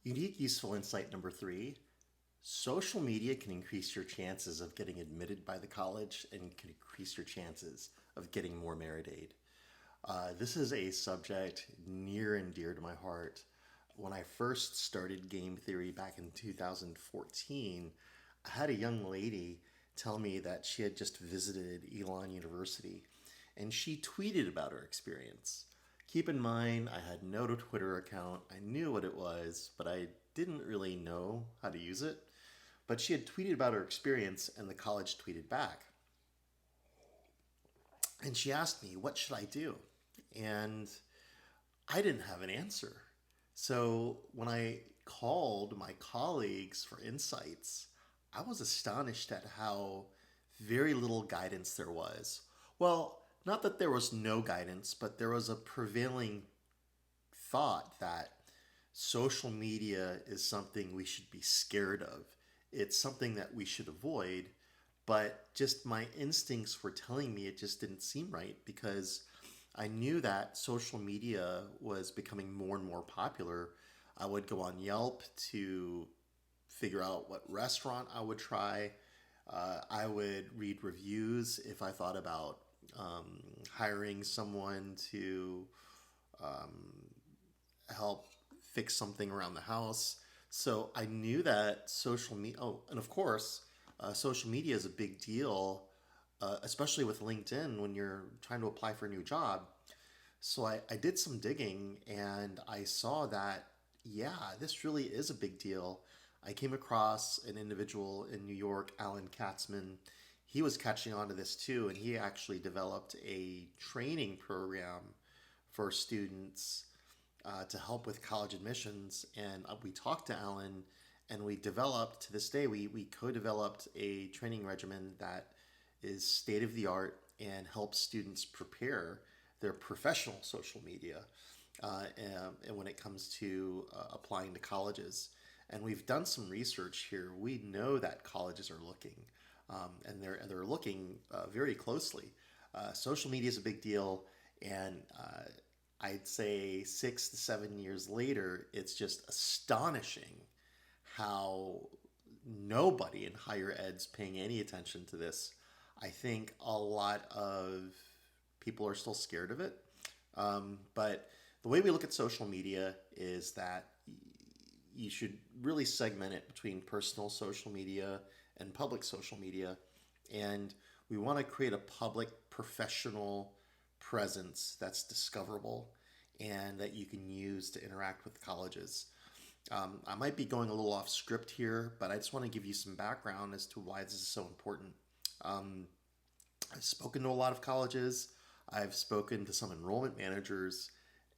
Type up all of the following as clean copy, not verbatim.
Unique useful insight number 3. Social media can increase your chances of getting admitted by the college and can increase your chances of getting more merit aid. This is a subject near and dear to my heart. When I first started game theory back in 2014, I had a young lady tell me that she had just visited Elon University and she tweeted about her experience. Keep in mind, I had no Twitter account. I knew what it was, but I didn't really know how to use it. But she had tweeted about her experience, and the college tweeted back. And she asked me, what should I do? And I didn't have an answer. So when I called my colleagues for insights, I was astonished at how very little guidance there was. Well, not that there was no guidance, but there was a prevailing thought that social media is something we should be scared of. It's something that we should avoid, but just my instincts were telling me it just didn't seem right because I knew that social media was becoming more and more popular. I would go on Yelp to figure out what restaurant I would try. I would read reviews if I thought about hiring someone to help fix something around the house. So I knew that social media, oh, and of course, social media is a big deal, especially with LinkedIn when you're trying to apply for a new job. So I did some digging and I saw that, yeah, this really is a big deal. I came across an individual in New York, Alan Katzman. He was catching on to this too, and he actually developed a training program for students to help with college admissions. And we talked to Alan, and we developed, to this day, we co-developed a training regimen that is state of the art and helps students prepare their professional social media and when it comes to applying to colleges. And we've done some research here. We know that colleges are looking, and they're looking very closely. Social media is a big deal, and I'd say 6 to 7 years later, it's just astonishing how nobody in higher ed's paying any attention to this. I think a lot of people are still scared of it. But the way we look at social media is that you should really segment it between personal social media and public social media. And we want to create a public professional presence that's discoverable and that you can use to interact with colleges. I might be going a little off script here, but I just want to give you some background as to why this is so important. I've spoken to a lot of colleges. I've spoken to some enrollment managers,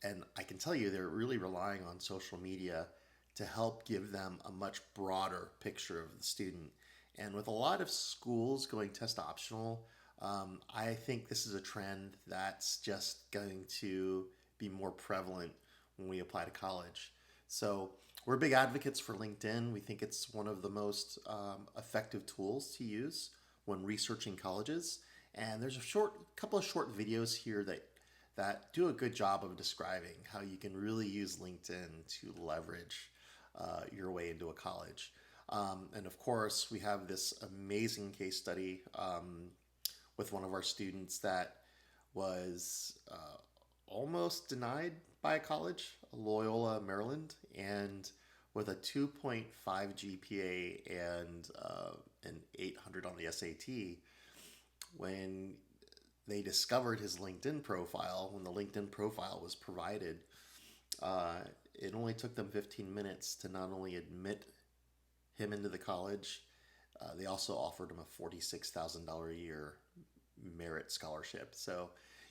and I can tell you they're really relying on social media to help give them a much broader picture of the student. And with a lot of schools going test optional, I think this is a trend that's just going to be more prevalent when we apply to college. So we're big advocates for LinkedIn. We think it's one of the most effective tools to use when researching colleges. And there's a couple of short videos here that do a good job of describing how you can really use LinkedIn to leverage your way into a college. And of course, we have this amazing case study with one of our students that was almost denied by a college, Loyola, Maryland, and with a 2.5 GPA and an 800 on the SAT, when they discovered his LinkedIn profile, when the LinkedIn profile was provided, it only took them 15 minutes to not only admit him into the college, they also offered him a $46,000 a year merit scholarship. So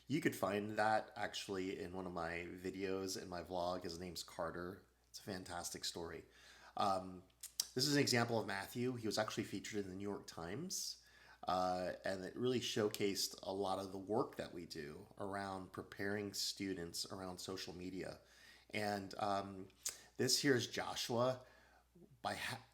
you could find that actually in one of my videos in my vlog. His name's Carter. It's a fantastic story. This is an example of Matthew. He was actually featured in the New York Times. And it really showcased a lot of the work that we do around preparing students around social media. And this here is Joshua.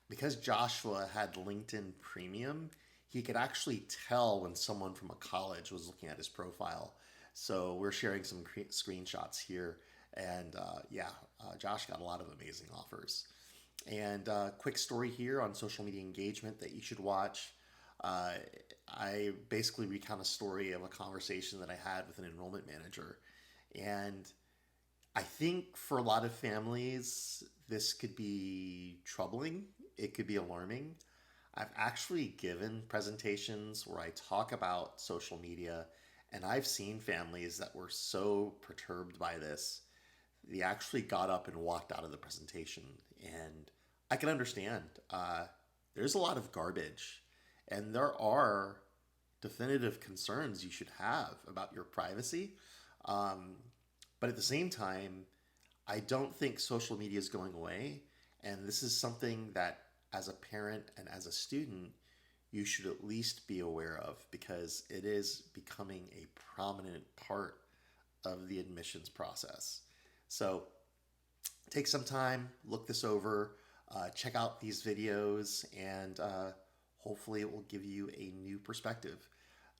Because Joshua had LinkedIn Premium, he could actually tell when someone from a college was looking at his profile. So we're sharing some screenshots here. And Josh got a lot of amazing offers. And quick story here on social media engagement that you should watch. Uh, I basically recount a story of a conversation that I had with an enrollment manager. And I think for a lot of families, this could be troubling. It could be alarming. I've actually given presentations where I talk about social media, and I've seen families that were so perturbed by this, they actually got up and walked out of the presentation. And I can understand. There's a lot of garbage, and there are definitive concerns you should have about your privacy. Um, but at the same time, I don't think social media is going away. And this is something that, as a parent and as a student, you should at least be aware of because it is becoming a prominent part of the admissions process. So take some time, look this over, check out these videos, and hopefully it will give you a new perspective.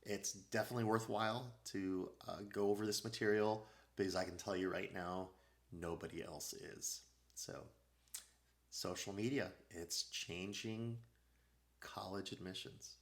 It's definitely worthwhile to go over this material because I can tell you right now, nobody else is. So, social media, it's changing college admissions.